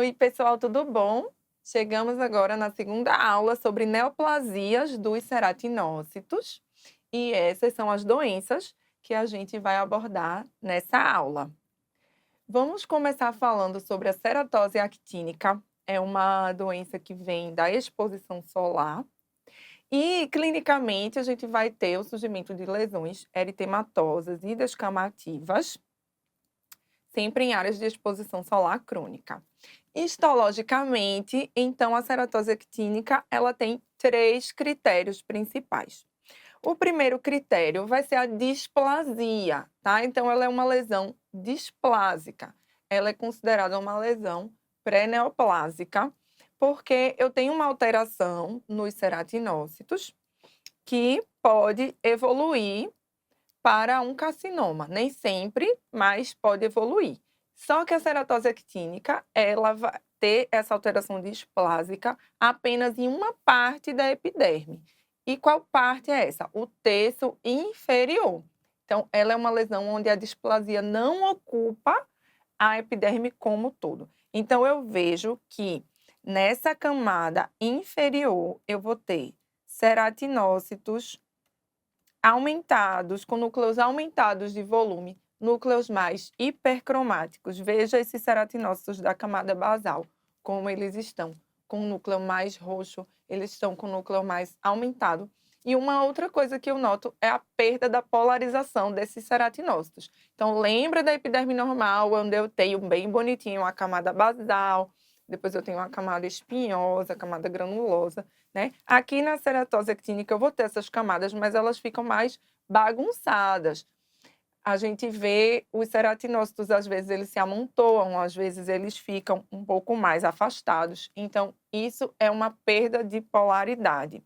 Oi, pessoal, tudo bom? Chegamos agora na segunda aula sobre neoplasias dos ceratinócitos e essas são as doenças que a gente vai abordar nessa aula. Vamos começar falando sobre a ceratose actínica. É uma doença que vem da exposição solar e, clinicamente, a gente vai ter o surgimento de lesões eritematosas e descamativas, sempre em áreas de exposição solar crônica. Histologicamente, então, a ceratose actínica, ela tem 3 critérios principais. O primeiro critério vai ser a displasia, tá? Então ela é uma lesão displásica. Ela é considerada uma lesão pré-neoplásica, porque eu tenho uma alteração nos ceratinócitos que pode evoluir para um carcinoma. Nem sempre, mas pode evoluir. Só que a ceratose actínica, ela vai ter essa alteração displásica apenas em uma parte da epiderme. E qual parte é essa? O terço inferior. Então, ela é uma lesão onde a displasia não ocupa a epiderme como um todo. Então, eu vejo que nessa camada inferior eu vou ter ceratinócitos aumentados, com núcleos aumentados de volume, núcleos mais hipercromáticos. Veja esses ceratinócitos da camada basal, como eles estão com o núcleo mais roxo, eles estão com o núcleo mais aumentado. E uma outra coisa que eu noto é a perda da polarização desses ceratinócitos. Então, lembra da epiderme normal, onde eu tenho bem bonitinho a camada basal, depois eu tenho uma camada espinhosa, a camada granulosa, né? Aqui na ceratose actínica eu vou ter essas camadas, mas elas ficam mais bagunçadas. A gente vê os ceratinócitos, às vezes eles se amontoam, às vezes eles ficam um pouco mais afastados. Então, isso é uma perda de polaridade.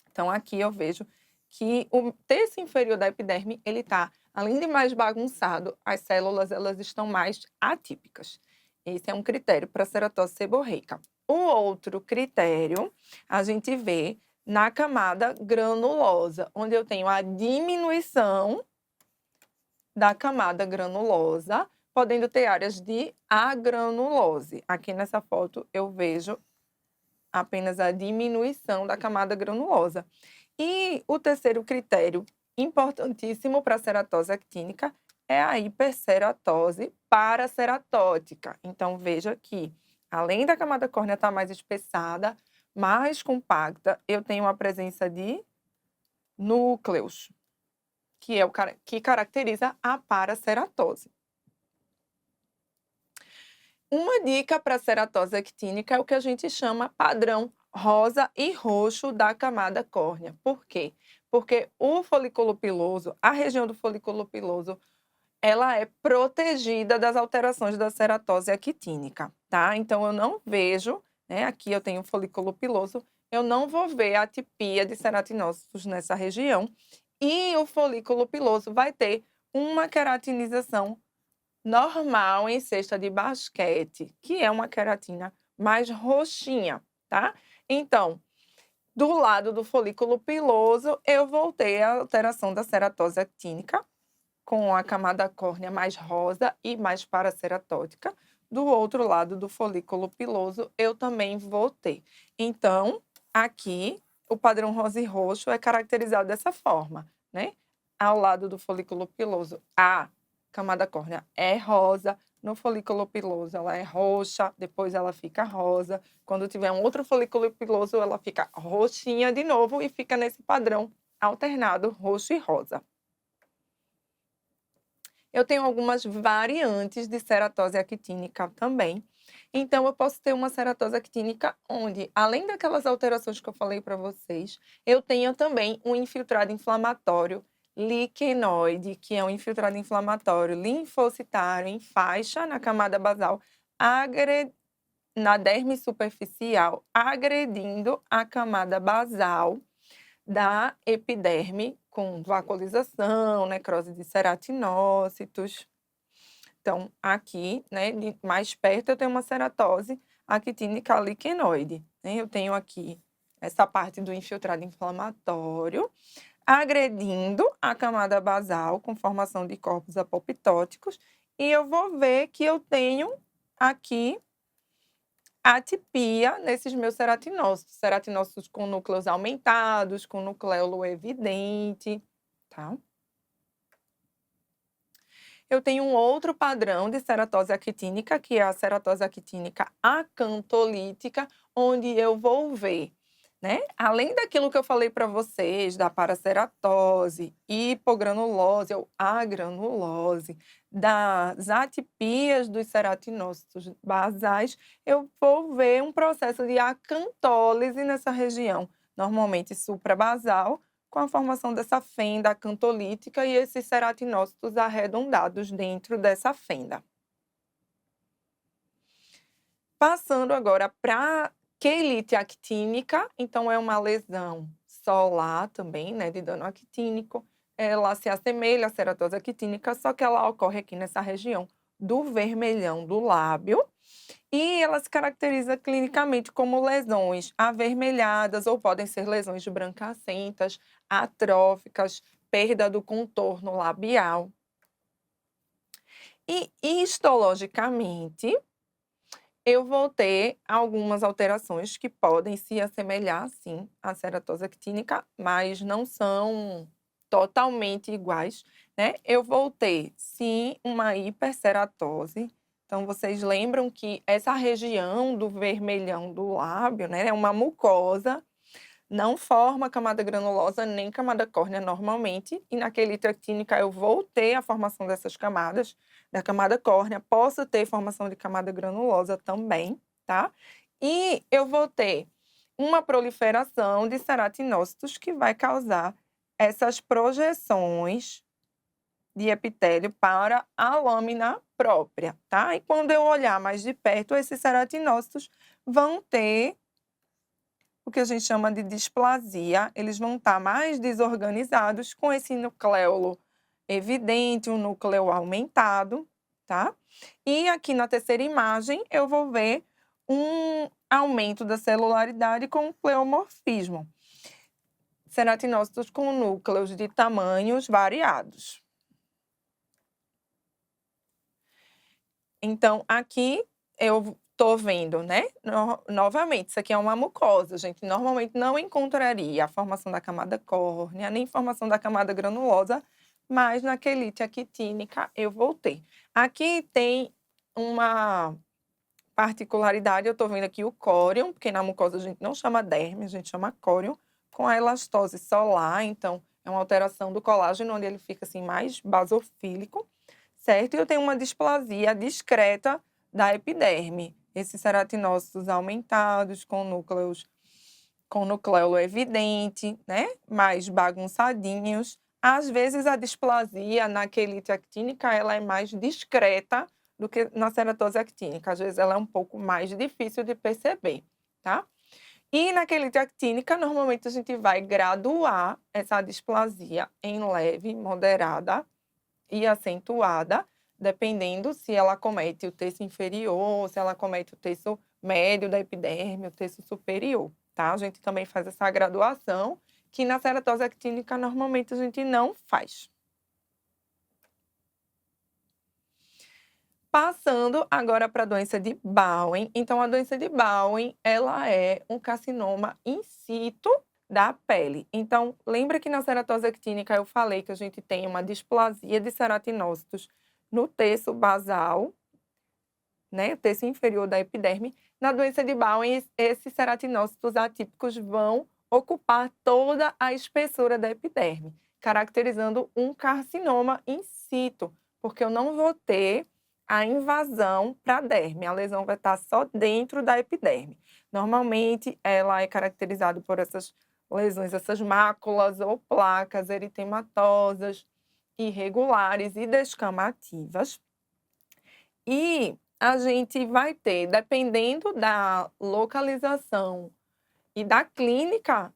Então, aqui eu vejo que o terço inferior da epiderme, ele está, além de mais bagunçado, as células elas estão mais atípicas. Esse é um critério para a ceratose seborreica. O outro critério a gente vê na camada granulosa, onde eu tenho a diminuição da camada granulosa, podendo ter áreas de agranulose. Aqui nessa foto eu vejo apenas a diminuição da camada granulosa. E o terceiro critério importantíssimo para a ceratose actínica é a hiperceratose paraceratótica. Então, veja que, além da camada córnea estar mais espessada, mais compacta, eu tenho a presença de núcleos, que é o que caracteriza a paraceratose. Uma dica para a ceratose actínica é o que a gente chama padrão rosa e roxo da camada córnea. Por quê? Porque o folículo piloso, a região do folículo piloso, ela é protegida das alterações da ceratose actínica, tá? Então eu não vejo, né, aqui eu tenho o folículo piloso, eu não vou ver a atipia de ceratinócitos nessa região, e o folículo piloso vai ter uma queratinização normal em cesta de basquete, que é uma queratina mais roxinha, tá? Então, do lado do folículo piloso, eu vou ter a alteração da ceratose actínica, com a camada córnea mais rosa e mais paraceratótica. Do outro lado do folículo piloso, eu também vou ter. Então, aqui, o padrão rosa e roxo é caracterizado dessa forma, né? Ao lado do folículo piloso, a camada córnea é rosa, no folículo piloso ela é roxa, depois ela fica rosa. Quando tiver um outro folículo piloso, ela fica roxinha de novo e fica nesse padrão alternado roxo e rosa. Eu tenho algumas variantes de ceratose actínica também. Então, eu posso ter uma ceratose actínica onde, além daquelas alterações que eu falei para vocês, eu tenho também um infiltrado inflamatório liquenoide, que é um infiltrado inflamatório linfocitário em faixa na camada basal, na derme superficial, agredindo a camada basal da epiderme, com vacuolização, necrose de ceratinócitos. Então, aqui, né, mais perto, eu tenho uma ceratose actínica liquenoide, né? Eu tenho aqui essa parte do infiltrado inflamatório, agredindo a camada basal com formação de corpos apoptóticos, e eu vou ver que eu tenho aqui atipia nesses meus ceratinócitos com núcleos aumentados, com nucleolo evidente, tá? Eu tenho um outro padrão de ceratose actínica, que é a ceratose actínica acantolítica, onde eu vou ver, né, além daquilo que eu falei para vocês, da paraceratose, hipogranulose ou agranulose, das atipias dos ceratinócitos basais, eu vou ver um processo de acantólise nessa região, normalmente suprabasal, com a formação dessa fenda acantolítica e esses ceratinócitos arredondados dentro dessa fenda. Passando agora para quelite actínica, então é uma lesão solar também, né, de dano actínico. Ela se assemelha à ceratose actínica, só que ela ocorre aqui nessa região do vermelhão do lábio. E ela se caracteriza clinicamente como lesões avermelhadas ou podem ser lesões brancacentas, atróficas, perda do contorno labial. E histologicamente, eu vou ter algumas alterações que podem se assemelhar, sim, à ceratose actínica, mas não são totalmente iguais, né? Eu vou ter, sim, uma hiperceratose. Então, vocês lembram que essa região do vermelhão do lábio, né, é uma mucosa, não forma camada granulosa nem camada córnea normalmente, e na quelite actínica eu vou ter a formação dessas camadas, da camada córnea, posso ter formação de camada granulosa também, tá? E eu vou ter uma proliferação de ceratinócitos que vai causar essas projeções de epitélio para a lâmina própria, tá? E quando eu olhar mais de perto, esses ceratinócitos vão ter o que a gente chama de displasia, eles vão estar mais desorganizados com esse nucleolo evidente, um núcleo aumentado, tá? E aqui na terceira imagem eu vou ver um aumento da celularidade com pleomorfismo. Ceratinócitos com núcleos de tamanhos variados. Então, aqui eu tô vendo, né, novamente, isso aqui é uma mucosa, a gente normalmente não encontraria a formação da camada córnea, nem formação da camada granulosa, mas na quelite actínica eu vou ter. Aqui tem uma particularidade, eu tô vendo aqui o córion, porque na mucosa a gente não chama derme, a gente chama córion, com a elastose solar, então é uma alteração do colágeno, onde ele fica assim mais basofílico, certo? E eu tenho uma displasia discreta da epiderme, esses ceratinócitos aumentados com nucleolo evidente, né? Mais bagunçadinhos. Às vezes a displasia na quelite actínica ela é mais discreta do que na ceratose actínica. Às vezes ela é um pouco mais difícil de perceber, tá? E na quelite actínica, normalmente a gente vai graduar essa displasia em leve, moderada e acentuada, dependendo se ela acomete o terço inferior, se ela acomete o terço médio da epiderme, o terço superior, tá? A gente também faz essa graduação, que na ceratose actínica normalmente a gente não faz. Passando agora para a doença de Bowen. Então, a doença de Bowen, ela é um carcinoma in situ da pele. Então, lembra que na ceratose actínica eu falei que a gente tem uma displasia de ceratinócitos no terço basal, né, o terço inferior da epiderme. Na doença de Bowen, esses ceratinócitos atípicos vão ocupar toda a espessura da epiderme, caracterizando um carcinoma in situ, porque eu não vou ter a invasão para a derme, a lesão vai estar só dentro da epiderme. Normalmente, ela é caracterizada por essas lesões, essas máculas ou placas eritematosas, irregulares e descamativas. E a gente vai ter, dependendo da localização e da clínica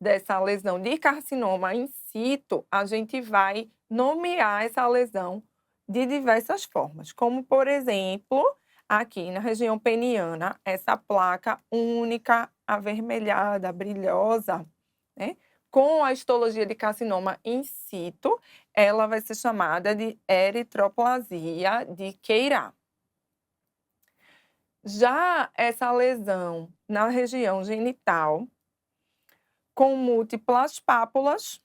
dessa lesão de carcinoma in situ, a gente vai nomear essa lesão de diversas formas, como, por exemplo, aqui na região peniana, essa placa única, avermelhada, brilhosa, né? Com a histologia de carcinoma in situ, ela vai ser chamada de eritroplasia de Queirá. Já essa lesão na região genital, com múltiplas pápulas,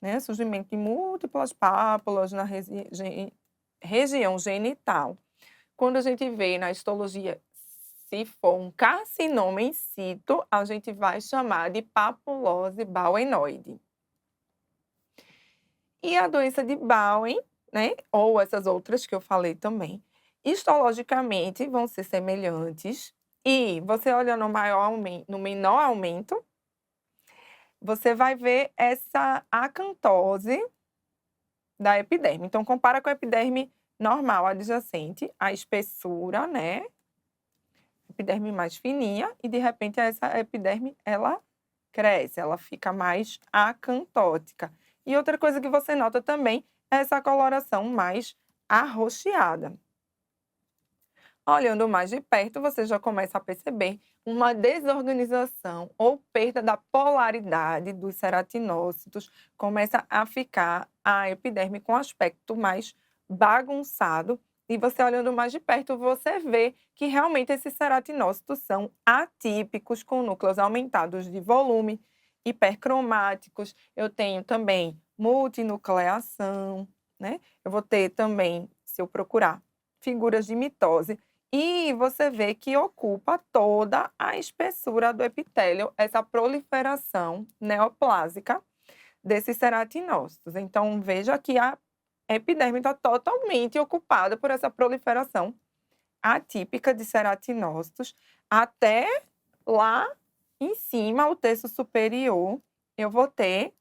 né, surgimento de múltiplas pápulas na região genital. Quando a gente vê na histologia, se for um carcinoma in situ, a gente vai chamar de papulose bauenoide. E a doença de Bowen, né, ou essas outras que eu falei também, histologicamente vão ser semelhantes. E você olha no menor aumento, você vai ver essa acantose da epiderme. Então, compara com a epiderme normal adjacente, a espessura, né? Epiderme mais fininha, e de repente essa epiderme, ela cresce, ela fica mais acantótica. E outra coisa que você nota também é essa coloração mais arroxeada. Olhando mais de perto, você já começa a perceber uma desorganização ou perda da polaridade dos ceratinócitos, começa a ficar a epiderme com aspecto mais bagunçado, e você olhando mais de perto, você vê que realmente esses ceratinócitos são atípicos, com núcleos aumentados de volume, hipercromáticos. Eu tenho também multinucleação, né? Eu vou ter também, se eu procurar, figuras de mitose. E você vê que ocupa toda a espessura do epitélio, essa proliferação neoplásica desses ceratinócitos. Então, veja que a epiderme está totalmente ocupada por essa proliferação atípica de ceratinócitos, até lá em cima, o terço superior, eu vou ter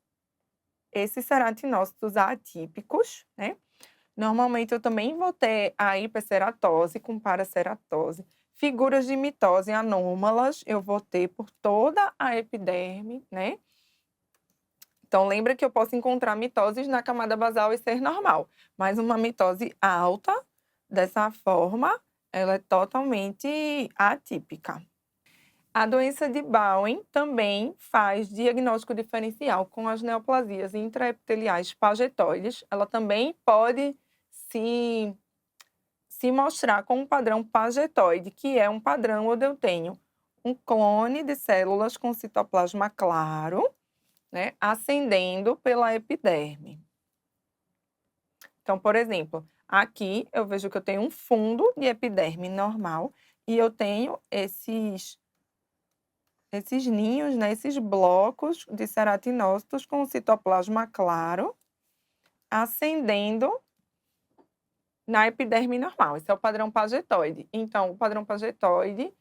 esses ceratinócitos atípicos, né? Normalmente eu também vou ter a hiperceratose com paraceratose. Figuras de mitose anômalas eu vou ter por toda a epiderme, né? Então, lembra que eu posso encontrar mitoses na camada basal e ser normal, mas uma mitose alta, dessa forma, ela é totalmente atípica. A doença de Bowen também faz diagnóstico diferencial com as neoplasias intraepiteliais pagetoides. Ela também pode se mostrar com um padrão pagetoide, que é um padrão onde eu tenho um clone de células com citoplasma claro, né, ascendendo pela epiderme. Então, por exemplo, aqui eu vejo que eu tenho um fundo de epiderme normal e eu tenho esses ninhos, né, esses blocos de ceratinócitos com citoplasma claro ascendendo na epiderme normal. Esse é o padrão pagetoide. Então, o padrão pagetoide,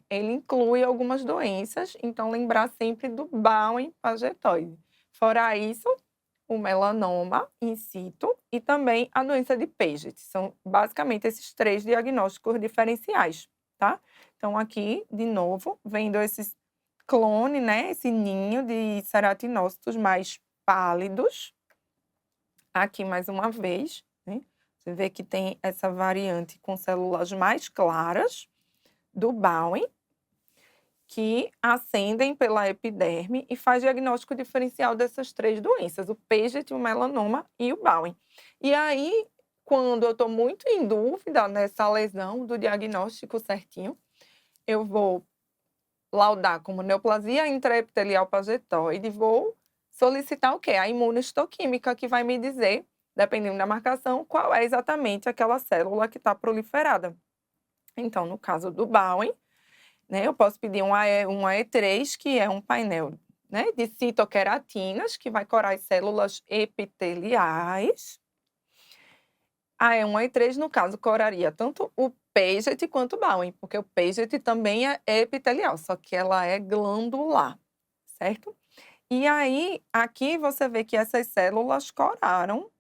ele inclui algumas doenças, então lembrar sempre do Bowen pagetoide. Fora isso, o melanoma in situ e também a doença de Paget. São basicamente esses 3 diagnósticos diferenciais, tá? Então, aqui, de novo, vendo esses clone, né, esse ninho de ceratinócitos mais pálidos. Aqui, mais uma vez, né, você vê que tem essa variante com células mais claras do Bowen, que ascendem pela epiderme e faz diagnóstico diferencial dessas 3 doenças, o Paget, o melanoma e o Bowen. E aí, quando eu estou muito em dúvida nessa lesão do diagnóstico certinho, eu vou laudar como neoplasia intraepitelial pagetoide e vou solicitar o quê? A imunohistoquímica, que vai me dizer, dependendo da marcação, qual é exatamente aquela célula que está proliferada. Então, no caso do Bowen, né, eu posso pedir um AE3, que é um painel, né, de citoqueratinas, que vai corar as células epiteliais. A E1 e 3, no caso, coraria tanto o Paget quanto o Bowen, porque o Paget também é epitelial, só que ela é glandular, certo? E aí, aqui você vê que essas células coraram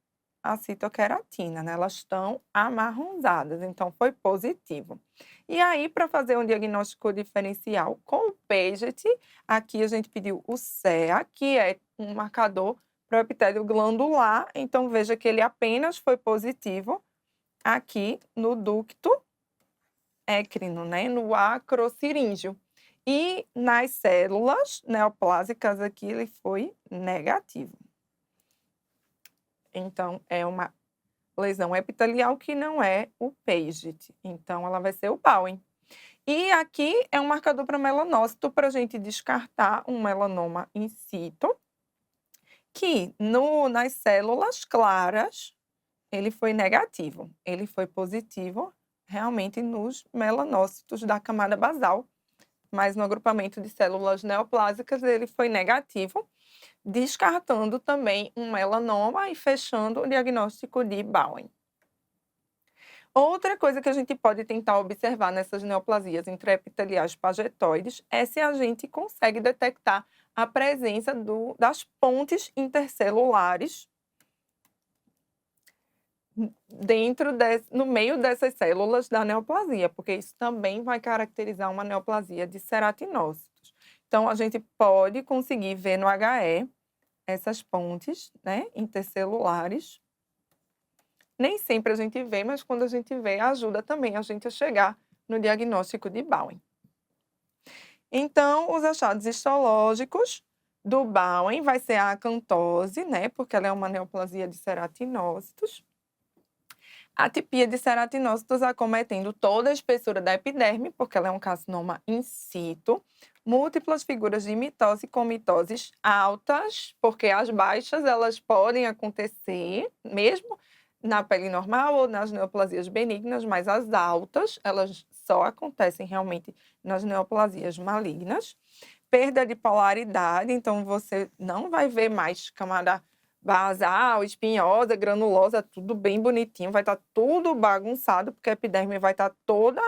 a citoqueratina, né? Elas estão amarronzadas, então foi positivo. E aí, para fazer um diagnóstico diferencial com o Paget, aqui a gente pediu o CEA, que é um marcador para o epitélio glandular, então veja que ele apenas foi positivo aqui no ducto écrino, né, no acrociríngeo. E nas células neoplásicas aqui ele foi negativo. Então, é uma lesão epitelial, que não é o Paget. Então, ela vai ser o Bowen. E aqui é um marcador para melanócito, para a gente descartar um melanoma in situ, que nas células claras, ele foi negativo. Ele foi positivo realmente nos melanócitos da camada basal, mas no agrupamento de células neoplásicas ele foi negativo, descartando também um melanoma e fechando o diagnóstico de Bowen. Outra coisa que a gente pode tentar observar nessas neoplasias intraepiteliais pagetoides é se a gente consegue detectar a presença das pontes intercelulares no meio dessas células da neoplasia, porque isso também vai caracterizar uma neoplasia de ceratinócitos. Então, a gente pode conseguir ver no HE essas pontes, né, intercelulares. Nem sempre a gente vê, mas quando a gente vê, ajuda também a gente a chegar no diagnóstico de Bowen. Então, os achados histológicos do Bowen vai ser a acantose, né, porque ela é uma neoplasia de ceratinócitos. Atipia de ceratinócitos acometendo toda a espessura da epiderme, porque ela é um carcinoma in situ. Múltiplas figuras de mitose com mitoses altas, porque as baixas elas podem acontecer mesmo na pele normal ou nas neoplasias benignas, mas as altas elas só acontecem realmente nas neoplasias malignas. Perda de polaridade, então você não vai ver mais camada basal, espinhosa, granulosa, tudo bem bonitinho, vai estar tudo bagunçado, porque a epiderme vai estar toda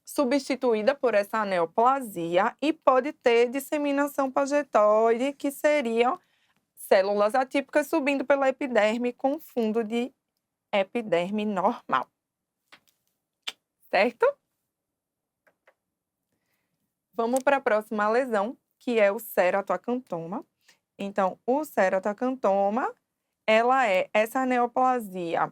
substituída por essa neoplasia e pode ter disseminação pagetoide, que seriam células atípicas subindo pela epiderme com fundo de epiderme normal. Certo? Vamos para a próxima lesão, que é o ceratoacantoma. Então, o ceratoacantoma, ela é essa neoplasia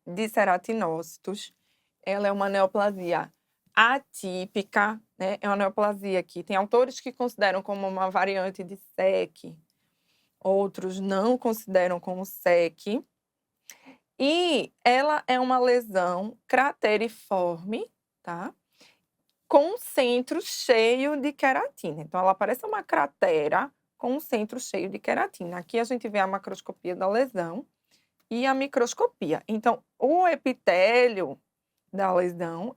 de ceratinócitos. Ela é uma neoplasia atípica, né? É uma neoplasia que tem autores que consideram como uma variante de SEC, outros não consideram como SEC. E ela é uma lesão crateriforme, tá? Com um centro cheio de queratina. Então, ela parece uma cratera com um centro cheio de queratina. Aqui a gente vê a macroscopia da lesão e a microscopia. Então, o epitélio da lesão,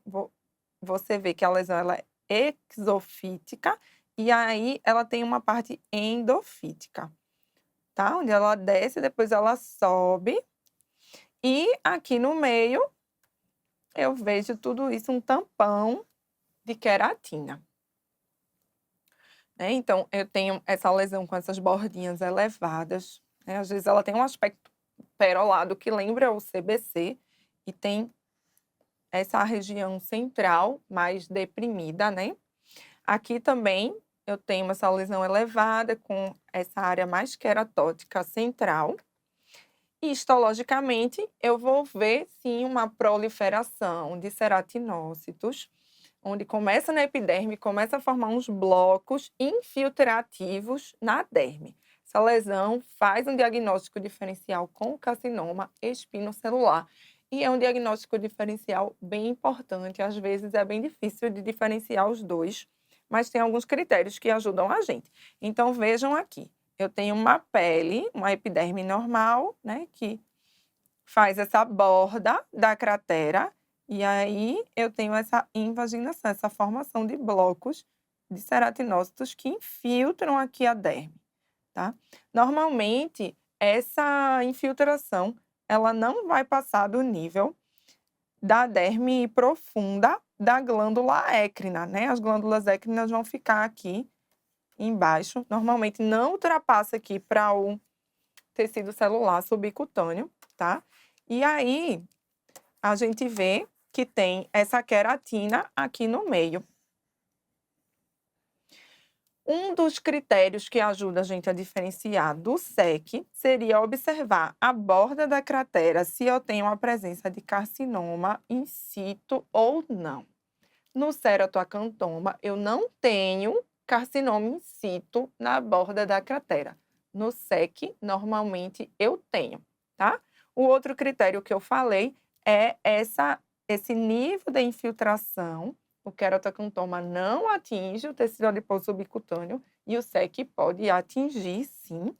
você vê que a lesão ela é exofítica e aí ela tem uma parte endofítica, tá? Onde ela desce, depois ela sobe. E aqui no meio, eu vejo tudo isso, um tampão de queratina. Né? Então, eu tenho essa lesão com essas bordinhas elevadas, né? Às vezes ela tem um aspecto perolado que lembra o CBC e tem essa região central mais deprimida, né? Aqui também eu tenho essa lesão elevada com essa área mais queratótica central. E histologicamente, eu vou ver, sim, uma proliferação de ceratinócitos, onde começa na epiderme, começa a formar uns blocos infiltrativos na derme. Essa lesão faz um diagnóstico diferencial com carcinoma espinocelular. E é um diagnóstico diferencial bem importante, às vezes é bem difícil de diferenciar os dois, mas tem alguns critérios que ajudam a gente. Então, vejam aqui, eu tenho uma pele, uma epiderme normal, né, que faz essa borda da cratera, e aí eu tenho essa invaginação, essa formação de blocos de ceratinócitos que infiltram aqui a derme, tá? Normalmente, essa infiltração, ela não vai passar do nível da derme profunda da glândula écrina, né? As glândulas écrinas vão ficar aqui embaixo, normalmente não ultrapassa aqui para o tecido celular subcutâneo, tá? E aí, a gente vê que tem essa queratina aqui no meio. Um dos critérios que ajuda a gente a diferenciar do SEC seria observar a borda da cratera, se eu tenho a presença de carcinoma in situ ou não. No ceratoacantoma, eu não tenho carcinoma in situ na borda da cratera. No SEC, normalmente eu tenho, tá? O outro critério que eu falei é esse nível de infiltração. O queratocantoma não atinge o tecido adiposo subcutâneo e o SEC pode atingir, sim.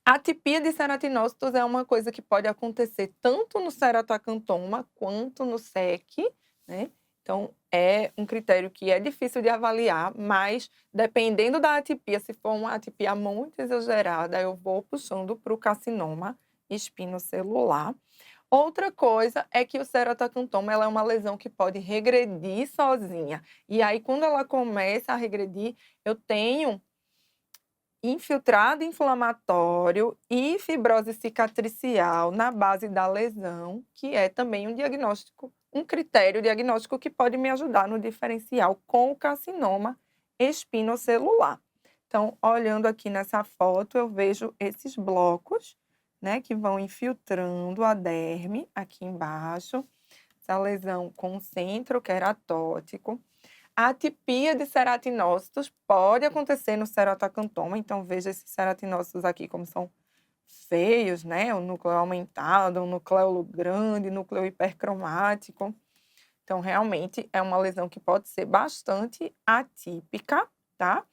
A atipia de ceratinócitos é uma coisa que pode acontecer tanto no ceratocantoma quanto no SEC, né? Então, é um critério que é difícil de avaliar, mas dependendo da atipia, se for uma atipia muito exagerada, eu vou puxando para o carcinoma espinocelular. Outra coisa é que o ceratocantoma ela é uma lesão que pode regredir sozinha. E aí, quando ela começa a regredir, eu tenho infiltrado inflamatório e fibrose cicatricial na base da lesão, que é também um critério diagnóstico que pode me ajudar no diferencial com o carcinoma espinocelular. Então, olhando aqui nessa foto, eu vejo esses blocos, né, que vão infiltrando a derme aqui embaixo, essa lesão com centro queratótico. A atipia de ceratinócitos pode acontecer no ceratocantoma, então veja esses ceratinócitos aqui como são feios, né? O núcleo aumentado, o núcleo grande, núcleo hipercromático. Então, realmente é uma lesão que pode ser bastante atípica, tá?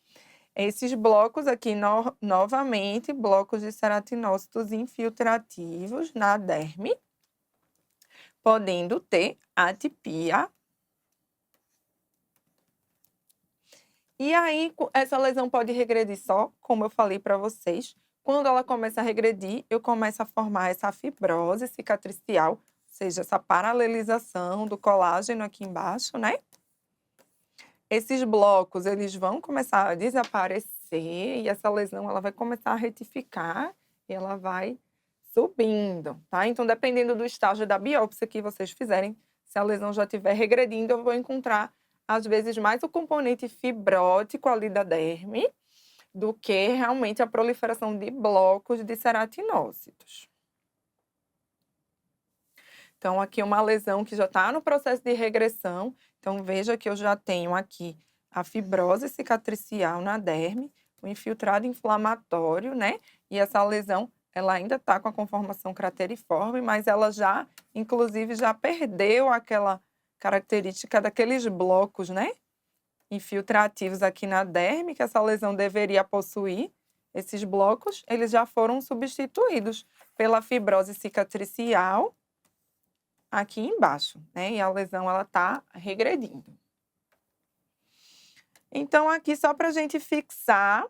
Esses blocos aqui, novamente, blocos de ceratinócitos infiltrativos na derme, podendo ter atipia. E aí, essa lesão pode regredir só, como eu falei para vocês. Quando ela começa a regredir, eu começo a formar essa fibrose cicatricial, ou seja, essa paralelização do colágeno aqui embaixo, né? Esses blocos, eles vão começar a desaparecer e essa lesão ela vai começar a retificar e ela vai subindo, tá? Então, dependendo do estágio da biópsia que vocês fizerem, se a lesão já estiver regredindo, eu vou encontrar às vezes mais o componente fibrótico ali da derme do que realmente a proliferação de blocos de ceratinócitos. Então, aqui uma lesão que já está no processo de regressão. Então, veja que eu já tenho aqui a fibrose cicatricial na derme, o infiltrado inflamatório, né? E essa lesão, ela ainda está com a conformação crateriforme, mas ela já, inclusive, já perdeu aquela característica daqueles blocos, né, infiltrativos aqui na derme, que essa lesão deveria possuir. Esses blocos, eles já foram substituídos pela fibrose cicatricial aqui embaixo, né, e a lesão, ela tá regredindo. Então, aqui só para a gente fixar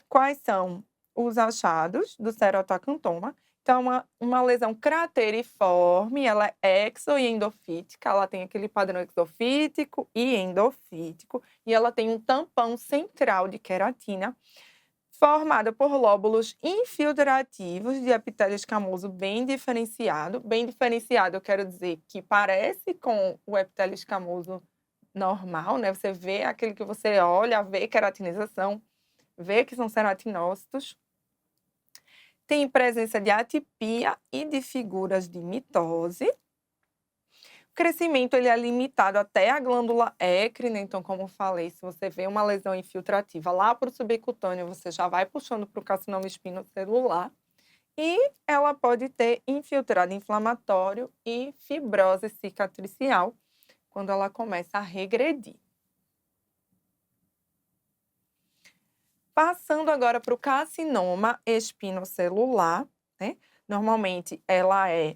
quais são os achados do ceratocantoma. Então, uma lesão crateriforme, ela é exo e endofítica, ela tem aquele padrão exofítico e endofítico, e ela tem um tampão central de queratina, formada por lóbulos infiltrativos de epitélio escamoso bem diferenciado. Bem diferenciado, eu quero dizer que parece com o epitélio escamoso normal, né? Você vê aquele que você olha, vê queratinização, vê que são ceratinócitos. Tem presença de atipia e de figuras de mitose. O crescimento ele é limitado até a glândula écrina, então, como eu falei, se você vê uma lesão infiltrativa lá para o subcutâneo, você já vai puxando para o carcinoma espinocelular. E ela pode ter infiltrado inflamatório e fibrose cicatricial quando ela começa a regredir. Passando agora para o carcinoma espinocelular, né? Normalmente ela é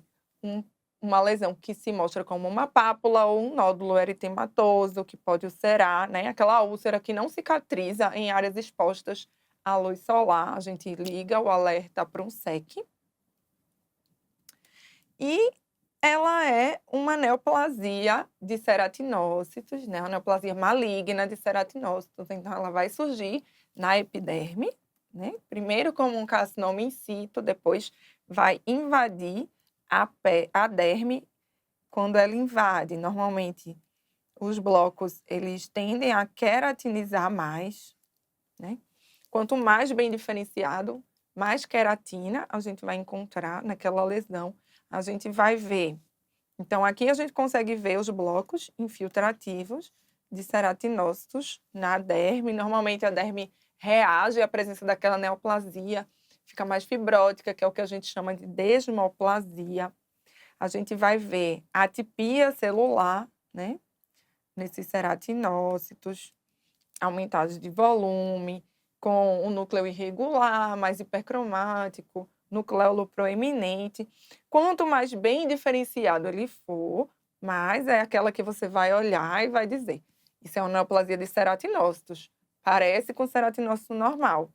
uma lesão que se mostra como uma pápula ou um nódulo eritematoso, que pode ulcerar, né? Aquela úlcera que não cicatriza em áreas expostas à luz solar. A gente liga o alerta para um SEC. E ela é uma neoplasia de ceratinócitos, né? Uma neoplasia maligna de ceratinócitos. Então, ela vai surgir na epiderme, né? Primeiro como um carcinoma in situ, depois vai invadir a derme. Quando ela invade, normalmente os blocos eles tendem a queratinizar mais, né? Quanto mais bem diferenciado, mais queratina a gente vai encontrar naquela lesão. A gente vai ver. Então, aqui a gente consegue ver os blocos infiltrativos de ceratinócitos na derme. Normalmente, a derme reage à presença daquela neoplasia, fica mais fibrótica, que é o que a gente chama de desmoplasia. A gente vai ver atipia celular, né, nesses ceratinócitos, aumentados de volume, com o núcleo irregular, mais hipercromático, nucleolo proeminente. Quanto mais bem diferenciado ele for, mais é aquela que você vai olhar e vai dizer: isso é uma neoplasia de ceratinócitos, parece com ceratinócito normal.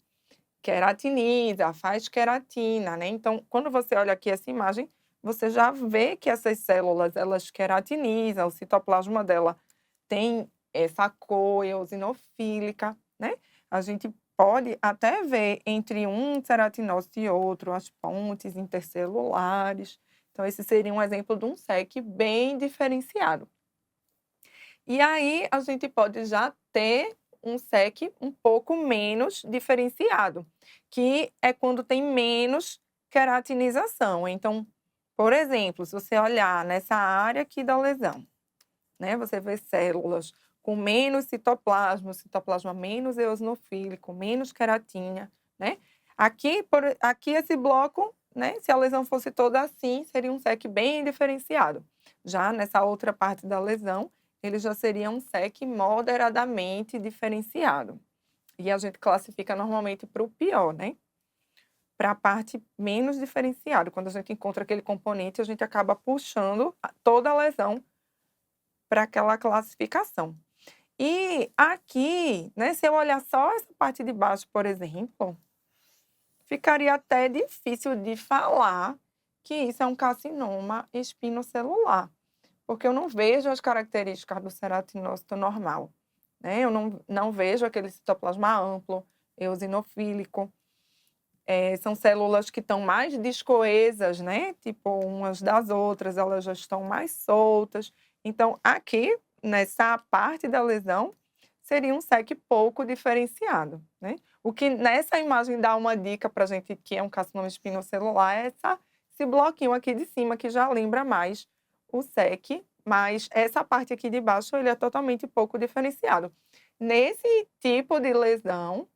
Queratiniza, faz queratina, né? Então, quando você olha aqui essa imagem, você já vê que essas células, elas queratinizam, o citoplasma dela tem essa cor eosinofílica, né? A gente pode até ver entre um ceratinócito e outro as pontes intercelulares. Então, esse seria um exemplo de um SEC bem diferenciado. E aí, a gente pode já ter um SEC um pouco menos diferenciado, que é quando tem menos queratinização. Então, por exemplo, se você olhar nessa área aqui da lesão, né, você vê células com menos citoplasma menos eosinofílico, menos queratina, né? Aqui esse bloco, né, se a lesão fosse toda assim, seria um SEC bem diferenciado. Já nessa outra parte da lesão, ele já seria um SEC moderadamente diferenciado. E a gente classifica normalmente para o pior, né? Para a parte menos diferenciada. Quando a gente encontra aquele componente, a gente acaba puxando toda a lesão para aquela classificação. E aqui, né, se eu olhar só essa parte de baixo, por exemplo, ficaria até difícil de falar que isso é um carcinoma espinocelular, porque eu não vejo as características do ceratinócito normal, né? Eu não vejo aquele citoplasma amplo, eosinofílico. São células que estão mais descoesas, né? Tipo, umas das outras, elas já estão mais soltas. Então, aqui, nessa parte da lesão, seria um SEC pouco diferenciado, né? O que nessa imagem dá uma dica para a gente que é um carcinoma espinocelular é esse bloquinho aqui de cima, que já lembra mais o SEC, mas essa parte aqui de baixo, ele é totalmente pouco diferenciado. Nesse tipo de lesão,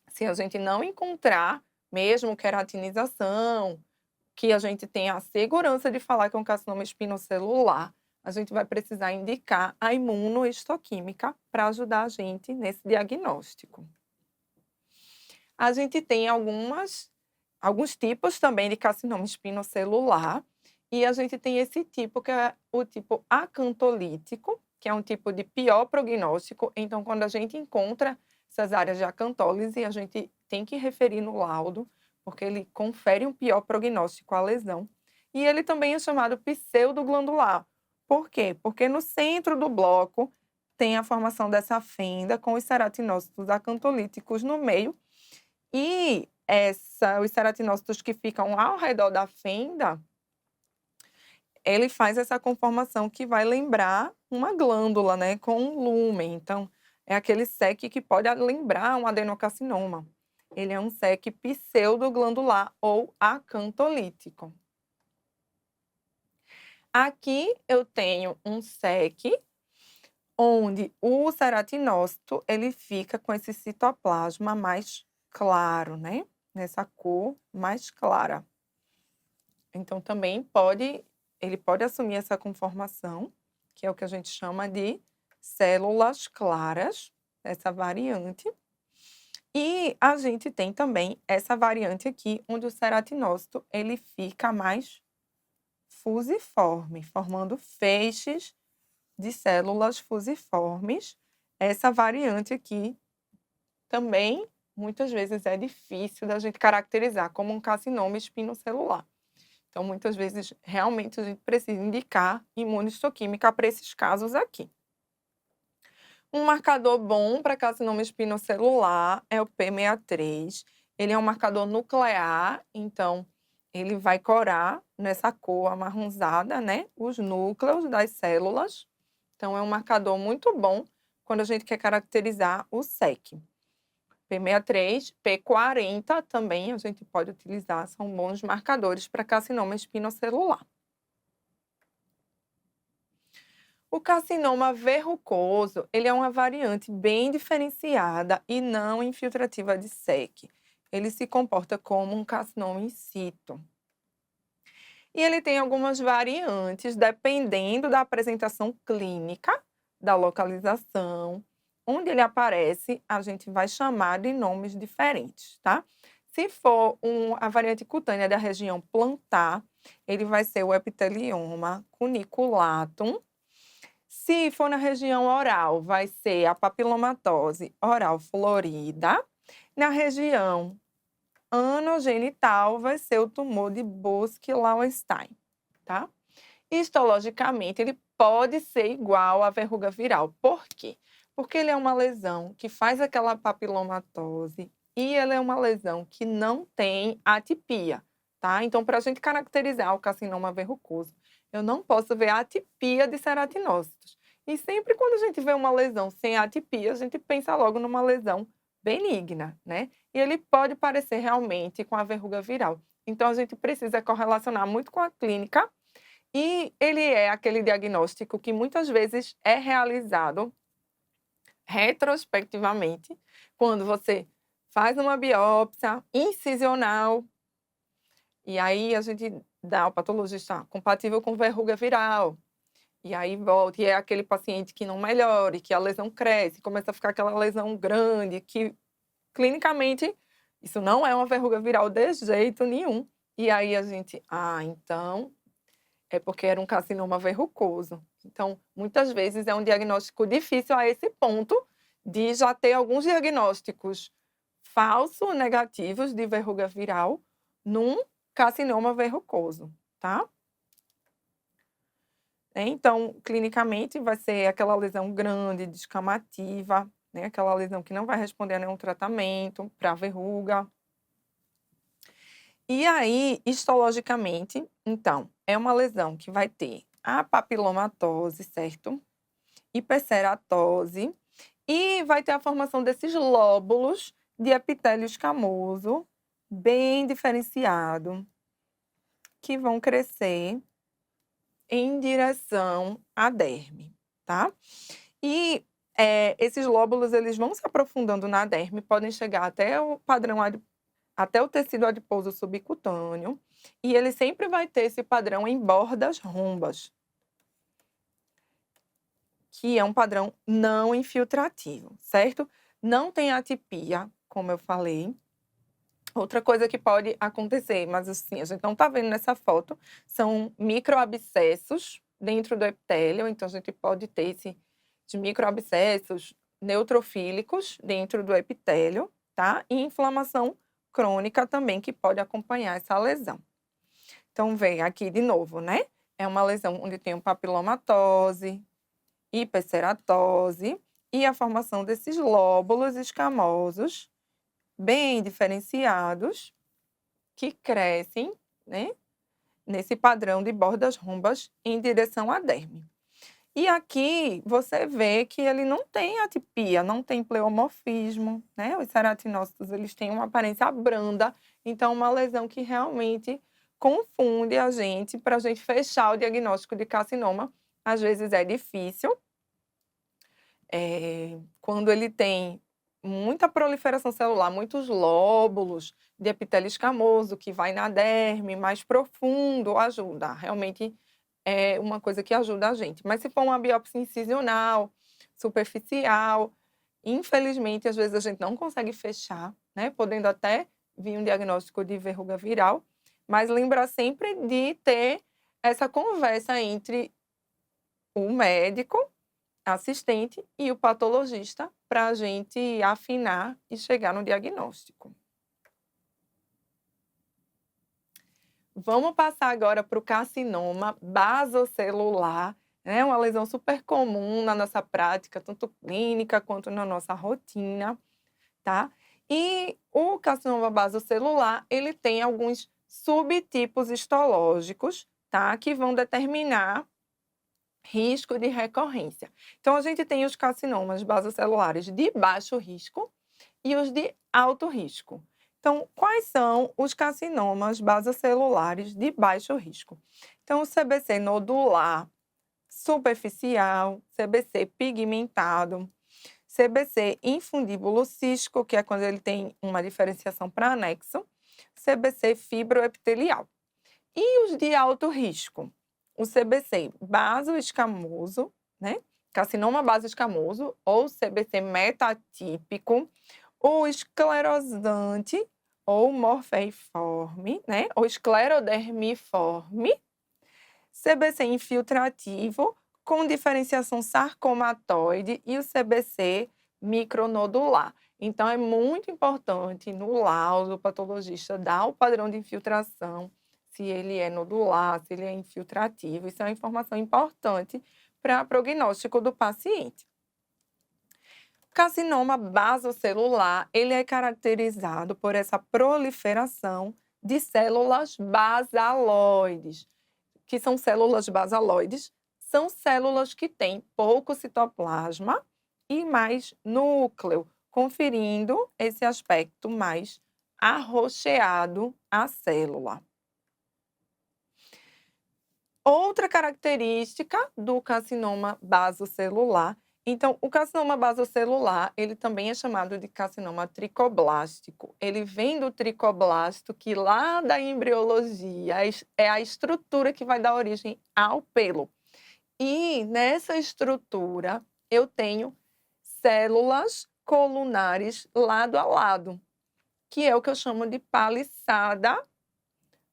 se a gente não encontrar mesmo queratinização, que a gente tenha a segurança de falar que é um carcinoma espinocelular, a gente vai precisar indicar a imunohistoquímica para ajudar a gente nesse diagnóstico. A gente tem alguns tipos também de carcinoma espinocelular, e a gente tem esse tipo que é o tipo acantolítico, que é um tipo de pior prognóstico. Então, quando a gente encontra essas áreas de acantólise, a gente tem que referir no laudo, porque ele confere um pior prognóstico à lesão. E ele também é chamado pseudoglandular. Por quê? Porque no centro do bloco tem a formação dessa fenda com os ceratinócitos acantolíticos no meio, e os ceratinócitos que ficam ao redor da fenda, ele faz essa conformação que vai lembrar uma glândula, né, com um lumen. Então, é aquele SEC que pode lembrar um adenocarcinoma. Ele é um SEC pseudoglandular ou acantolítico. Aqui eu tenho um SEC onde o ceratinócito, ele fica com esse citoplasma mais claro, né? Nessa cor mais clara. Então, também ele pode assumir essa conformação, que é o que a gente chama de células claras, essa variante. E a gente tem também essa variante aqui, onde o ceratinócito, ele fica mais fusiforme, formando feixes de células fusiformes. Essa variante aqui também, muitas vezes, é difícil da gente caracterizar como um carcinoma espinocelular. Então, muitas vezes, realmente, a gente precisa indicar imunohistoquímica para esses casos aqui. Um marcador bom para carcinoma espinocelular é o P63. Ele é um marcador nuclear, então ele vai corar nessa cor amarronzada, né, os núcleos das células. Então, é um marcador muito bom quando a gente quer caracterizar o SEC. P63, P40 também a gente pode utilizar, são bons marcadores para carcinoma espinocelular. O carcinoma verrucoso, ele é uma variante bem diferenciada e não infiltrativa de SEC. ele se comporta como um carcinoma in situ. E ele tem algumas variantes, dependendo da apresentação clínica, da localização, onde ele aparece, a gente vai chamar de nomes diferentes, tá? Se for a variante cutânea da região plantar, ele vai ser o epitelioma cuniculatum. Se for na região oral, vai ser a papilomatose oral florida. Na região anogenital, vai ser o tumor de Buschke-Lowenstein, tá? Histologicamente, ele pode ser igual à verruga viral. Por quê? Porque ele é uma lesão que faz aquela papilomatose e ele é uma lesão que não tem atipia, tá? Então, para a gente caracterizar o carcinoma verrucoso, eu não posso ver a atipia de ceratinócitos. E sempre quando a gente vê uma lesão sem atipia, a gente pensa logo numa lesão benigna, né? E ele pode parecer realmente com a verruga viral. Então, a gente precisa correlacionar muito com a clínica e ele é aquele diagnóstico que muitas vezes é realizado retrospectivamente, quando você faz uma biópsia incisional, e aí a gente dá ao patologista compatível com verruga viral, e aí volta, e é aquele paciente que não melhora, e que a lesão cresce, começa a ficar aquela lesão grande, que clinicamente isso não é uma verruga viral de jeito nenhum. E aí a gente, então é porque era um carcinoma verrucoso. Então, muitas vezes é um diagnóstico difícil a esse ponto de já ter alguns diagnósticos falsos, negativos de verruga viral num carcinoma verrucoso, tá? Então, clinicamente, vai ser aquela lesão grande, descamativa, né? Aquela lesão que não vai responder a nenhum tratamento para verruga. E aí, histologicamente, então, é uma lesão que vai ter a papilomatose, certo? Hiperceratose, e vai ter a formação desses lóbulos de epitélio escamoso, bem diferenciado, que vão crescer em direção à derme, tá? E esses lóbulos, eles vão se aprofundando na derme, podem chegar até o padrão até o tecido adiposo subcutâneo, e ele sempre vai ter esse padrão em bordas rombas, que é um padrão não infiltrativo, certo? Não tem atipia, como eu falei. Outra coisa que pode acontecer, mas assim, a gente não tá vendo nessa foto, são microabscessos dentro do epitélio, então a gente pode ter esses microabscessos neutrofílicos dentro do epitélio, tá? E inflamação crônica também, que pode acompanhar essa lesão. Então, vem aqui de novo, né? É uma lesão onde tem papilomatose, hiperceratose e a formação desses lóbulos escamosos bem diferenciados que crescem, né, nesse padrão de bordas rombas em direção à derme. E aqui você vê que ele não tem atipia, não tem pleomorfismo, né? Os ceratinócitos, eles têm uma aparência branda, então uma lesão que realmente confunde a gente para a gente fechar o diagnóstico de carcinoma. Às vezes é difícil, quando ele tem muita proliferação celular, muitos lóbulos de epitélio escamoso que vai na derme, mais profundo, ajuda. Realmente é uma coisa que ajuda a gente. Mas se for uma biópsia incisional, superficial, infelizmente, às vezes a gente não consegue fechar, né? Podendo até vir um diagnóstico de verruga viral, mas lembrar sempre de ter essa conversa entre o médico assistente e o patologista para a gente afinar e chegar no diagnóstico. Vamos passar agora para o carcinoma basocelular, né? Uma lesão super comum na nossa prática, tanto clínica quanto na nossa rotina, tá? E o carcinoma basocelular, ele tem alguns subtipos histológicos, tá? Que vão determinar risco de recorrência. Então, a gente tem os carcinomas basocelulares de baixo risco e os de alto risco. Então, quais são os carcinomas basocelulares de baixo risco? Então, o CBC nodular superficial, CBC pigmentado, CBC infundíbulo cístico, que é quando ele tem uma diferenciação para anexo, CBC fibroepitelial. E os de alto risco? O CBC basoescamoso, né? Carcinoma basoescamoso ou CBC metatípico, o esclerosante ou morfeiforme, né? Ou esclerodermiforme, CBC infiltrativo com diferenciação sarcomatoide e o CBC micronodular. Então, é muito importante no laudo o patologista dar o padrão de infiltração, se ele é nodular, se ele é infiltrativo. Isso é uma informação importante para prognóstico do paciente. O carcinoma basocelular, ele é caracterizado por essa proliferação de células basaloides. Que são células basaloides, são células que têm pouco citoplasma e mais núcleo, conferindo esse aspecto mais arroxeado à célula. Outra característica do carcinoma basocelular, então, o carcinoma basocelular, ele também é chamado de carcinoma tricoblástico. Ele vem do tricoblasto, que lá da embriologia é a estrutura que vai dar origem ao pelo. E nessa estrutura eu tenho células colunares lado a lado, que é o que eu chamo de paliçada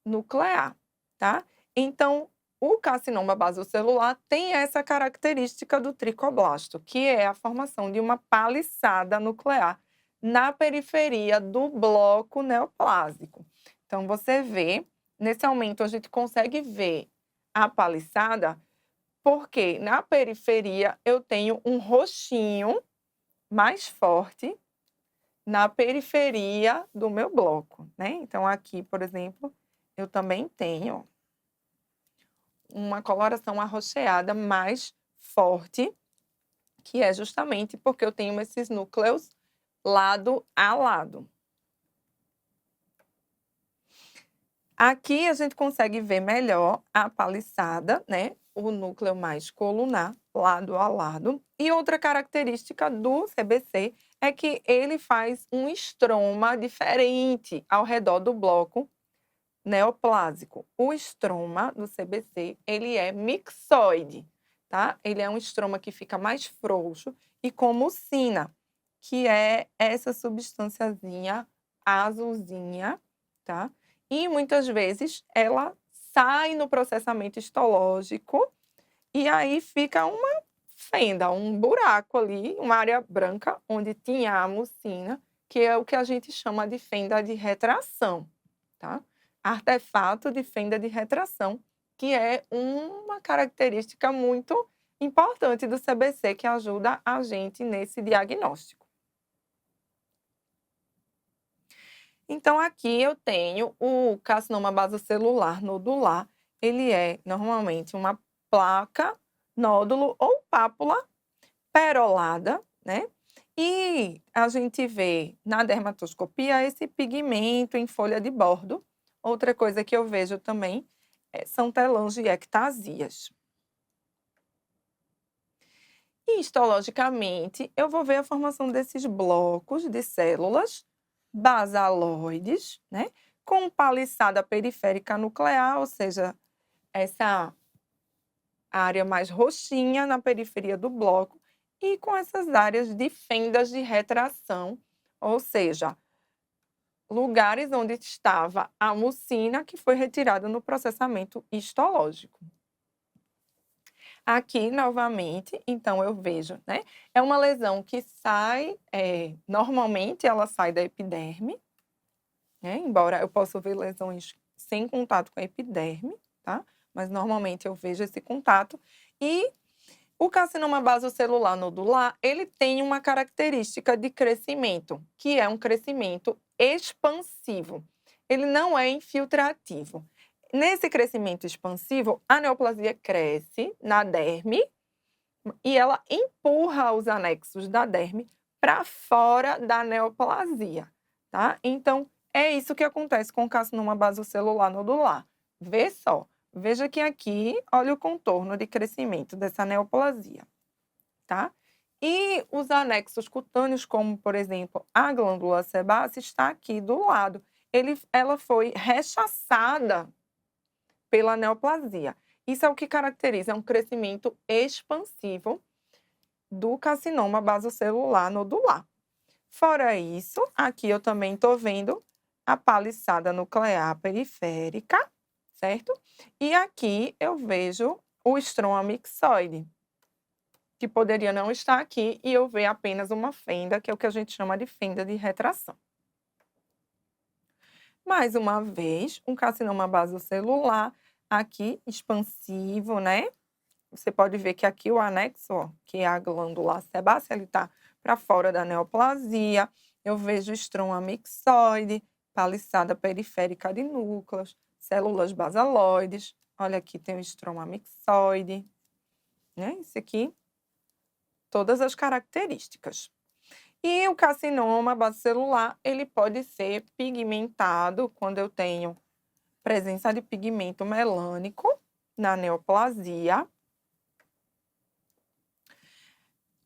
nuclear, tá? Então, o carcinoma basocelular tem essa característica do tricoblasto, que é a formação de uma paliçada nuclear na periferia do bloco neoplásico. Então, você vê, nesse aumento a gente consegue ver a paliçada, porque na periferia eu tenho um roxinho mais forte na periferia do meu bloco, né? Então, aqui, por exemplo, eu também tenho uma coloração arroxeada mais forte, que é justamente porque eu tenho esses núcleos lado a lado. Aqui a gente consegue ver melhor a paliçada, né? O núcleo mais colunar, lado a lado. E outra característica do CBC é que ele faz um estroma diferente ao redor do bloco neoplásico. O estroma do CBC, ele é mixoide, tá? Ele é um estroma que fica mais frouxo e com mucina, que é essa substânciazinha azulzinha, tá? E muitas vezes ela sai no processamento histológico e aí fica uma fenda, um buraco ali, uma área branca onde tinha a mucina, que é o que a gente chama de fenda de retração, tá? Artefato de fenda de retração, que é uma característica muito importante do CBC que ajuda a gente nesse diagnóstico. Então, aqui eu tenho o carcinoma basocelular nodular. Ele é normalmente uma placa, nódulo ou pápula perolada, né? E a gente vê na dermatoscopia esse pigmento em folha de bordo. Outra coisa que eu vejo também são telangiectasias. E histologicamente, eu vou ver a formação desses blocos de células basaloides, né? Com paliçada periférica nuclear, ou seja, essa área mais roxinha na periferia do bloco, e com essas áreas de fendas de retração, ou seja, lugares onde estava a mucina que foi retirada no processamento histológico. Aqui, novamente, então eu vejo, né? É uma lesão que sai, normalmente ela sai da epiderme, né? Embora eu possa ver lesões sem contato com a epiderme, tá? Mas normalmente eu vejo esse contato. E o carcinoma basocelular nodular, ele tem uma característica de crescimento, que é um crescimento expansivo. Ele não é infiltrativo. Nesse crescimento expansivo, a neoplasia cresce na derme e ela empurra os anexos da derme para fora da neoplasia, tá? Então, é isso que acontece com o carcinoma basocelular nodular. Vê só. Veja que aqui, olha o contorno de crescimento dessa neoplasia, tá? E os anexos cutâneos, como, por exemplo, a glândula sebácea, está aqui do lado. Ela foi rechaçada pela neoplasia. Isso é o que caracteriza um crescimento expansivo do carcinoma basocelular nodular. Fora isso, aqui eu também estou vendo a paliçada nuclear periférica, certo? E aqui eu vejo o estroma mixoide, que poderia não estar aqui e eu ver apenas uma fenda, que é o que a gente chama de fenda de retração. Mais uma vez, um carcinoma basocelular, aqui expansivo, né? Você pode ver que aqui o anexo, ó, que é a glândula sebácea, ele está para fora da neoplasia. Eu vejo estroma mixoide, paliçada periférica de núcleos, células basaloides. Olha aqui, tem o estroma mixoide, né? Esse aqui, todas as características. E o carcinoma basocelular, ele pode ser pigmentado quando eu tenho presença de pigmento melânico na neoplasia.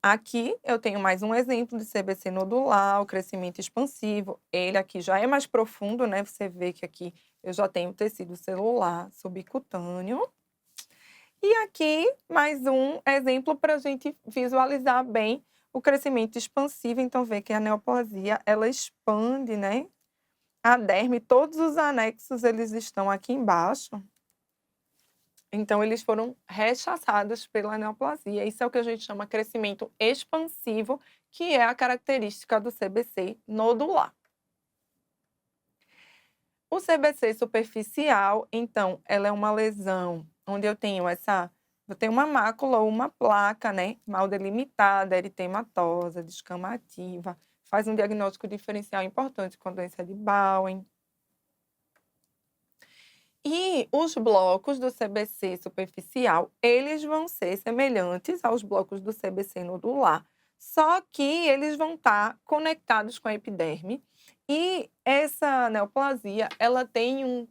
Aqui eu tenho mais um exemplo de CBC nodular, o crescimento expansivo. Ele aqui já é mais profundo, né? Você vê que aqui eu já tenho tecido celular subcutâneo. E aqui mais um exemplo para a gente visualizar bem o crescimento expansivo. Então, vê que a neoplasia, ela expande, né? A derme, todos os anexos, eles estão aqui embaixo. Então, eles foram rechaçados pela neoplasia. Isso é o que a gente chama de crescimento expansivo, que é a característica do CBC nodular. O CBC superficial, então, ela é uma lesão onde eu tenho uma mácula ou uma placa, né, mal delimitada, eritematosa, descamativa, faz um diagnóstico diferencial importante com doença de Bowen. E os blocos do CBC superficial, eles vão ser semelhantes aos blocos do CBC nodular, só que eles vão estar conectados com a epiderme. E essa neoplasia, ela tem um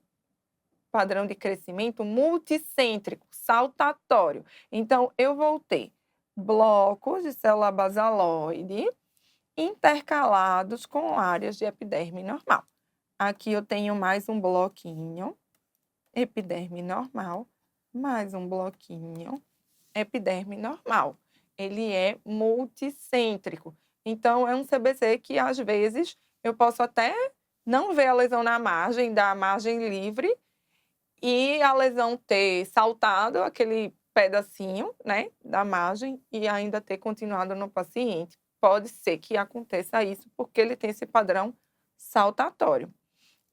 padrão de crescimento multicêntrico, saltatório. Então, eu vou ter blocos de célula basaloide intercalados com áreas de epiderme normal. Aqui eu tenho mais um bloquinho, epiderme normal, mais um bloquinho, epiderme normal. Ele é multicêntrico. Então, é um CBC que, às vezes, eu posso até não ver a lesão na margem, da margem livre, e a lesão ter saltado aquele pedacinho, né, da margem e ainda ter continuado no paciente. Pode ser que aconteça isso porque ele tem esse padrão saltatório.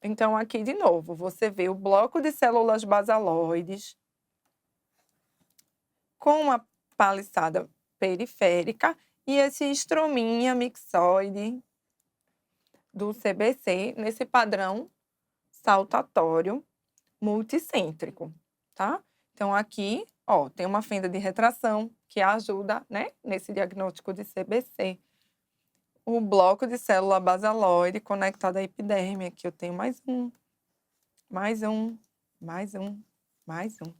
Então, aqui de novo, você vê o bloco de células basaloides com uma paliçada periférica e esse estrominha mixoide do CBC nesse padrão saltatório multicêntrico, tá? Então, aqui, ó, tem uma fenda de retração que ajuda, né, nesse diagnóstico de CBC. O bloco de célula basaloide conectado à epiderme. Aqui eu tenho mais um, mais um, mais um, mais um.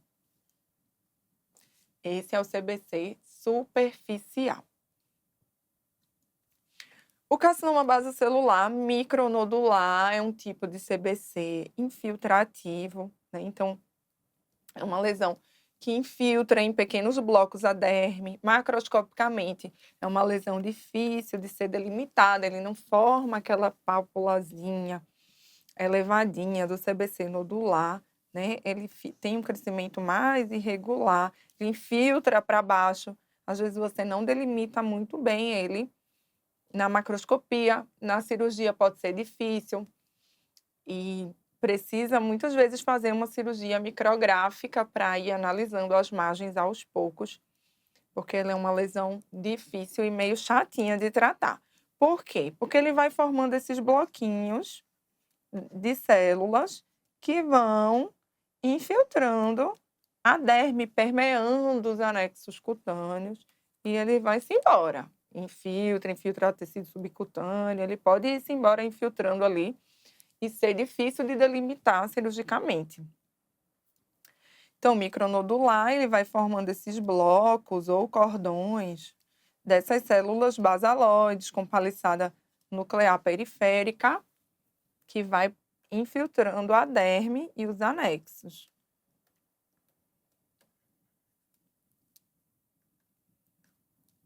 Esse é o CBC superficial. O carcinoma basocelular micronodular é um tipo de CBC infiltrativo, né? Então, é uma lesão que infiltra em pequenos blocos a derme, macroscopicamente. É uma lesão difícil de ser delimitada, ele não forma aquela pálpulazinha elevadinha do CBC nodular, né? Ele tem um crescimento mais irregular, ele infiltra para baixo. Às vezes você não delimita muito bem ele na macroscopia, na cirurgia pode ser difícil e precisa muitas vezes fazer uma cirurgia micrográfica para ir analisando as margens aos poucos, porque ela é uma lesão difícil e meio chatinha de tratar. Por quê? Porque ele vai formando esses bloquinhos de células que vão infiltrando a derme, permeando os anexos cutâneos e ele vai-se embora. Infiltra o tecido subcutâneo, ele pode ir-se embora infiltrando ali e ser difícil de delimitar cirurgicamente. Então, o micronodular, ele vai formando esses blocos ou cordões dessas células basaloides com paliçada nuclear periférica, que vai infiltrando a derme e os anexos.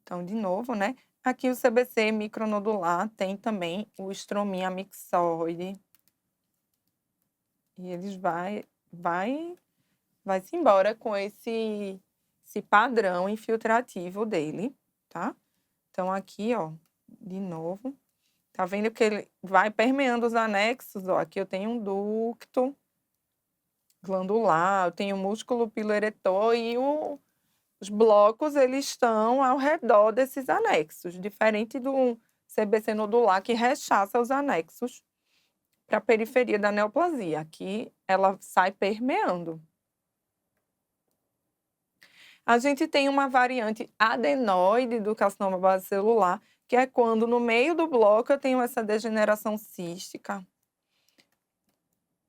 Então, de novo, né? Aqui o CBC micronodular tem também o estrominha mixoide. E eles vai-se embora com esse padrão infiltrativo dele, tá? Então, aqui, ó, de novo, tá vendo que ele vai permeando os anexos, ó. Aqui eu tenho um ducto glandular, eu tenho o músculo piloeretor e os blocos, eles estão ao redor desses anexos, diferente do CBC nodular, que rechaça os anexos para a periferia da neoplasia. Aqui ela sai permeando. A gente tem uma variante adenoide do carcinoma basocelular, que é quando no meio do bloco eu tenho essa degeneração cística.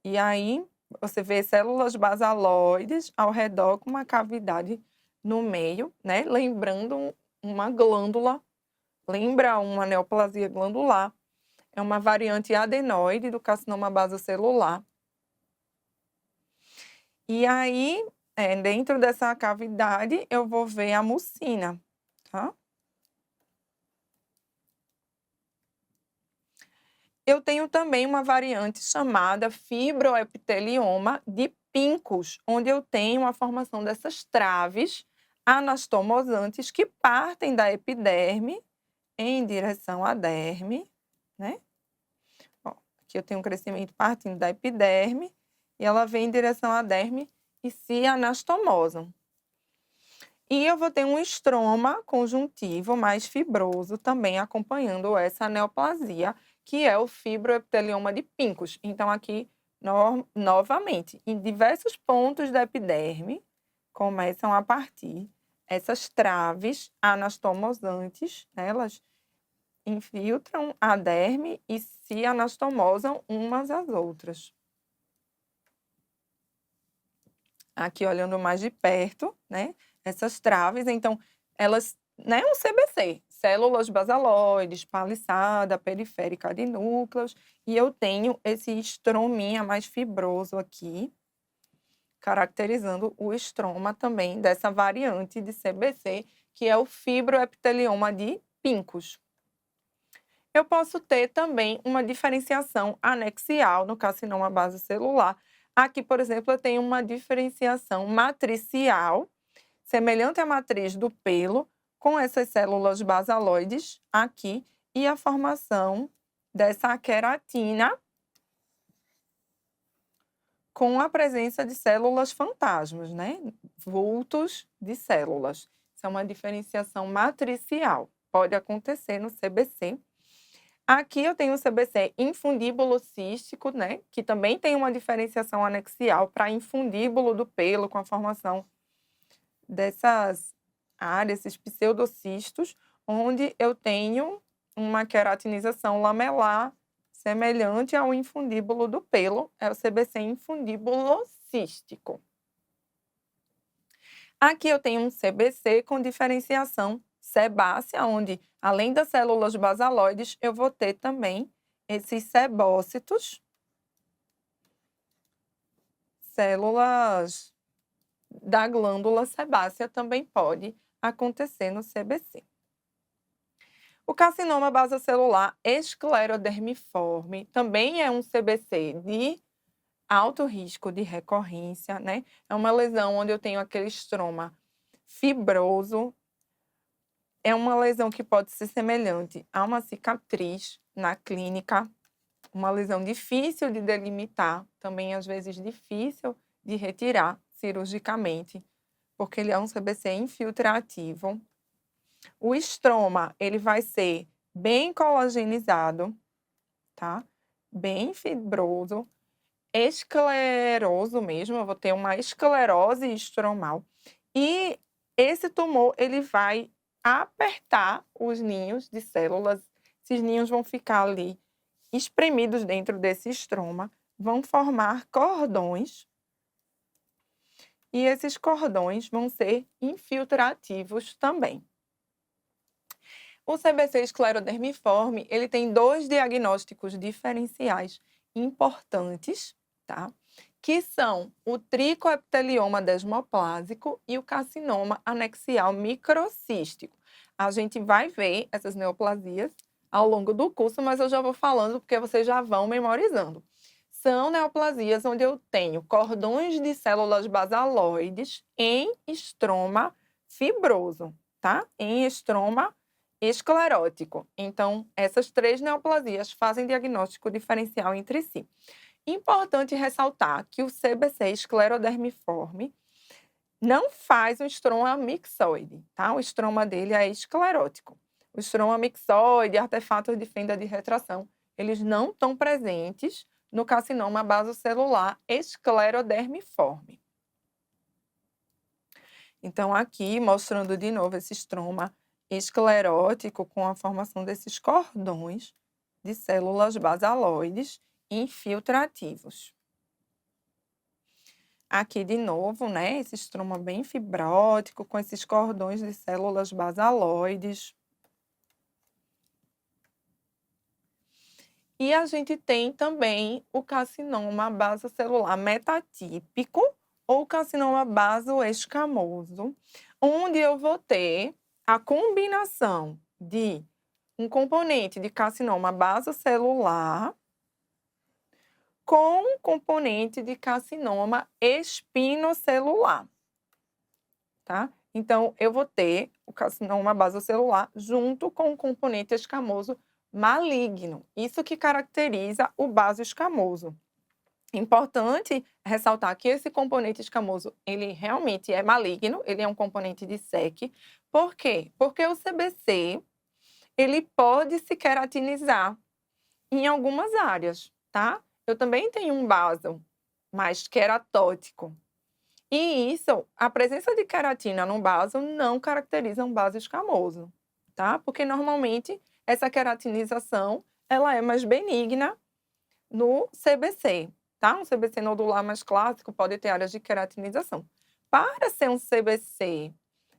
E aí você vê células basaloides ao redor com uma cavidade no meio, né? Lembrando uma glândula, lembra uma neoplasia glandular. É uma variante adenoide do carcinoma basocelular. E aí, dentro dessa cavidade, eu vou ver a mucina, tá? Eu tenho também uma variante chamada fibroepitelioma de Pincus, onde eu tenho a formação dessas traves anastomosantes que partem da epiderme em direção à derme, né? Ó, aqui eu tenho um crescimento partindo da epiderme e ela vem em direção à derme e se anastomosam. E eu vou ter um estroma conjuntivo mais fibroso também acompanhando essa neoplasia, que é o fibroepitelioma de Pincus. Então, aqui, novamente, em diversos pontos da epiderme, começam a partir essas traves anastomosantes, né? Elas infiltram a derme e se anastomosam umas às outras. Aqui, olhando mais de perto, né? Essas traves, então, elas, né, um CBC, células basaloides, paliçada periférica de núcleos, e eu tenho esse estrominha mais fibroso aqui, caracterizando o estroma também dessa variante de CBC, que é o fibroepitelioma de Pincus. Eu posso ter também uma diferenciação anexial no carcinoma basocelular. Aqui, por exemplo, eu tenho uma diferenciação matricial, semelhante à matriz do pelo, com essas células basaloides aqui, e a formação dessa queratina com a presença de células fantasmas, né? Vultos de células. Isso é uma diferenciação matricial. Pode acontecer no CBC. Aqui eu tenho o CBC infundíbulo cístico, né? Que também tem uma diferenciação anexial para infundíbulo do pelo, com a formação dessas áreas, esses pseudocistos, onde eu tenho uma queratinização lamelar semelhante ao infundíbulo do pelo, é o CBC infundíbulo cístico. Aqui eu tenho um CBC com diferenciação sebácea, onde, além das células basaloides, eu vou ter também esses sebócitos, células da glândula sebácea também pode acontecer no CBC. O carcinoma basocelular esclerodermiforme também é um CBC de alto risco de recorrência, né? É uma lesão onde eu tenho aquele estroma fibroso. É uma lesão que pode ser semelhante a uma cicatriz na clínica, uma lesão difícil de delimitar, também às vezes difícil de retirar cirurgicamente, porque ele é um CBC infiltrativo. O estroma, ele vai ser bem colagenizado, tá? Bem fibroso, escleroso mesmo, eu vou ter uma esclerose estromal. E esse tumor, ele vai apertar os ninhos de células. Esses ninhos vão ficar ali espremidos dentro desse estroma, vão formar cordões. E esses cordões vão ser infiltrativos também. O CBC esclerodermiforme, ele tem 2 diagnósticos diferenciais importantes, tá? Que são o tricoepitelioma desmoplásico e o carcinoma anexial microcístico. A gente vai ver essas neoplasias ao longo do curso, mas eu já vou falando porque vocês já vão memorizando. São neoplasias onde eu tenho cordões de células basaloides em estroma fibroso, tá? Em estroma esclerótico. Então, essas 3 neoplasias fazem diagnóstico diferencial entre si. Importante ressaltar que o CBC esclerodermiforme não faz um estroma mixoide, tá? O estroma dele é esclerótico. O estroma mixoide, artefatos de fenda de retração, eles não estão presentes no carcinoma basocelular esclerodermiforme. Então, aqui, mostrando de novo esse estroma esclerótico com a formação desses cordões de células basaloides infiltrativos. Aqui, de novo, né, esse estroma bem fibrótico com esses cordões de células basaloides. E a gente tem também o carcinoma basocelular metatípico ou carcinoma basoescamoso, onde eu vou ter a combinação de um componente de carcinoma basocelular com um componente de carcinoma espinocelular, tá? Então, eu vou ter o carcinoma basocelular junto com o componente escamoso maligno. Isso que caracteriza o basoescamoso. Importante ressaltar que esse componente escamoso, ele realmente é maligno, ele é um componente de SEC. Por quê? Porque o CBC, ele pode se queratinizar em algumas áreas, tá? Eu também tenho um baso mais queratótico. E isso, a presença de queratina no baso não caracteriza um baso escamoso, tá? Porque normalmente essa queratinização, ela é mais benigna no CBC, tá? Um CBC nodular mais clássico pode ter áreas de queratinização. Para ser um CBC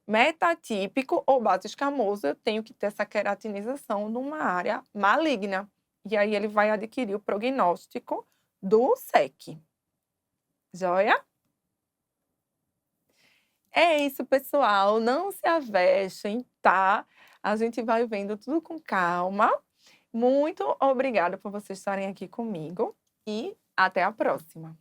metatípico ou baso escamoso, eu tenho que ter essa queratinização numa área maligna. E aí ele vai adquirir o prognóstico do SEC. Joia? É isso, pessoal. Não se avexem, tá? A gente vai vendo tudo com calma. Muito obrigada por vocês estarem aqui comigo e até a próxima.